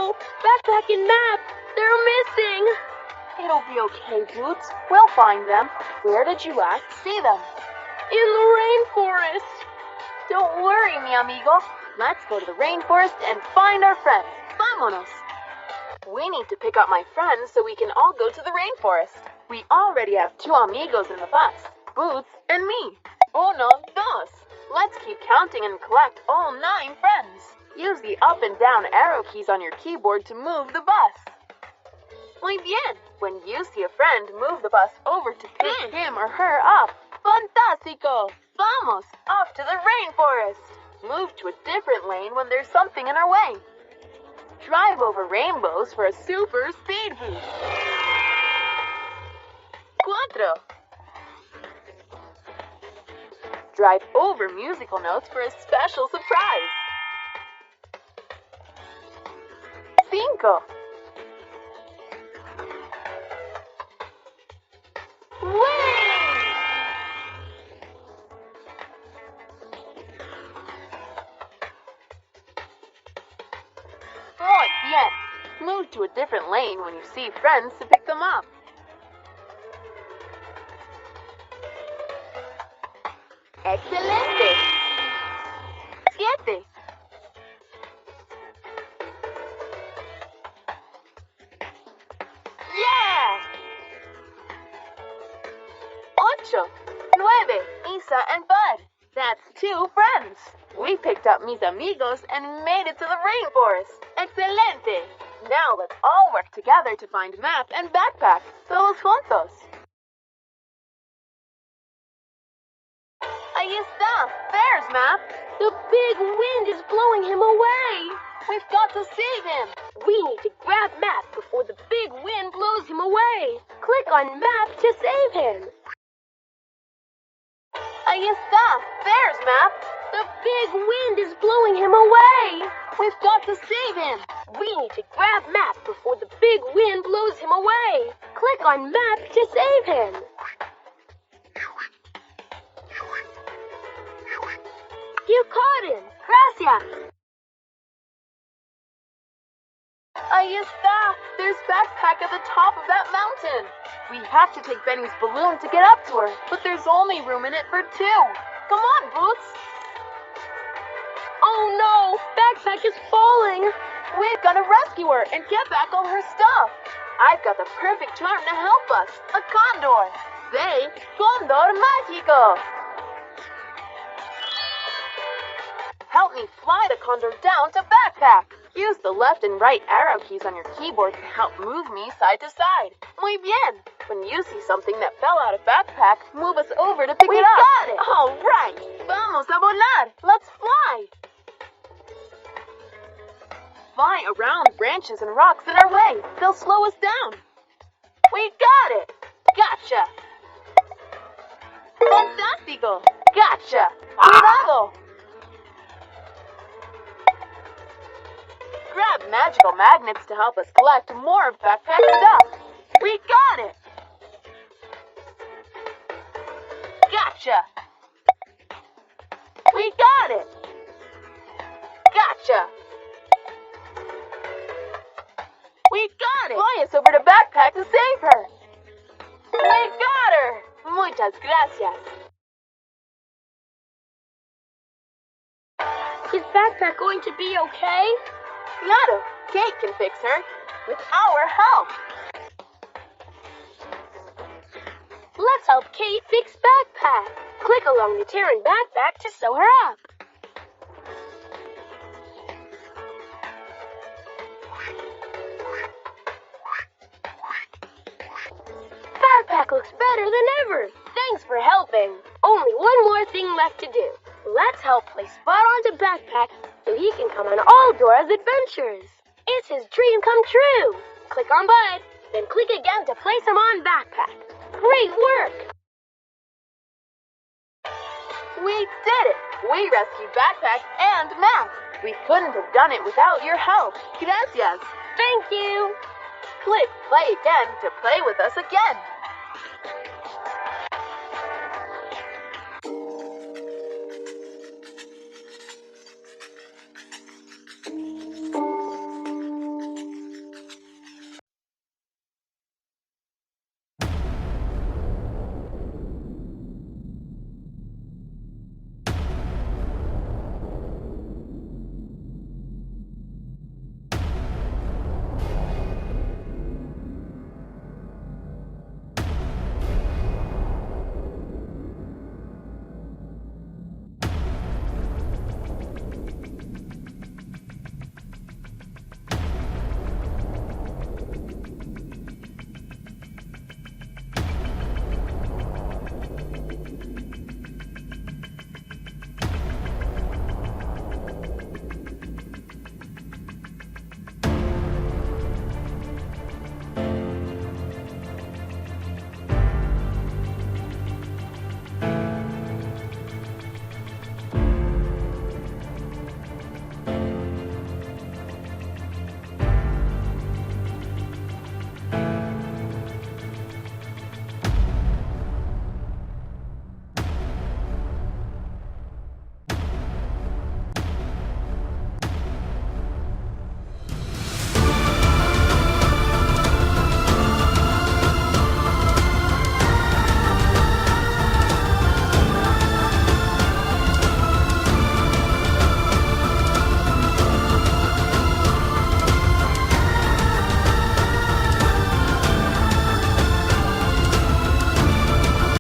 no! Backpack and map! They're missing! It'll be okay, Boots. We'll find them. Where did you last see them? In the rainforest! Don't worry, mi amigo. Let's go to the rainforest and find our friends. Vámonos! We need to pick up my friends so we can all go to the rainforest. We already have 2 amigos in the bus, Boots and me. Uno, dos. Let's keep counting and collect all 9 friends. Use the up and down arrow keys on your keyboard to move the bus. Muy bien. When you see a friend, move the bus over to pick him or her up. Fantástico! Vamos! Off to the rainforest! Move to a different lane when there's something in our way. Drive over rainbows for a super speed boost. Cuatro. Drive over musical notes for a special surprise. Cinco. Move to a different lane when you see friends to pick them up. Excelente. Siete. Yeah! Ocho. Nueve. Isa and Bud. That's 2 friends. We picked up mis amigos and made it to the rainforest. Excelente. Now let's all work together to find map and backpack. Todos juntos. Ahí está. There's map. The big wind is blowing him away. We've got to save him. We need to grab map before the big wind blows him away. Click on map to save him. Ahí está. There's map. The big wind is blowing him away. We've got to save him. We need to grab map before the big wind blows him away. Click on map to save him. You caught him. Gracias. Ahí está. There's backpack at the top of that mountain. We have to take Benny's balloon to get up to her, but there's only room in it for 2. Come on, Boots. Oh no, backpack is falling. We've got to rescue her and get back all her stuff. I've got the perfect charm to help us. A condor. Say, condor mágico. Help me fly the condor down to backpack. Use the left and right arrow keys on your keyboard to help move me side to side. Muy bien. When you see something that fell out of backpack, move us over to pick it up. We got it. All right. Vamos a volar. Let's fly. Fly around branches and rocks in our way. They'll slow us down. We got it. Gotcha. Fantástico. Gotcha. Cuidado. Grab magical magnets to help us collect more of backpack stuff. We got it. Gotcha. We got it. Gotcha. We got it. Fly us over to backpack to save her. We got her. Muchas gracias. Is backpack going to be okay? Claro, Kate can fix her with our help. Let's help Kate fix backpack. Click along the tearing backpack to sew her up. Backpack looks better than ever. Thanks for helping. Only one more thing left to do. Let's help place Spot onto backpack so he can come on all Dora's adventures. It's his dream come true. Click on Bud, then click again to place him on backpack. Great work! We did it! We rescued backpack and map. We couldn't have done it without your help. Gracias. Thank you. Click play again to play with us again.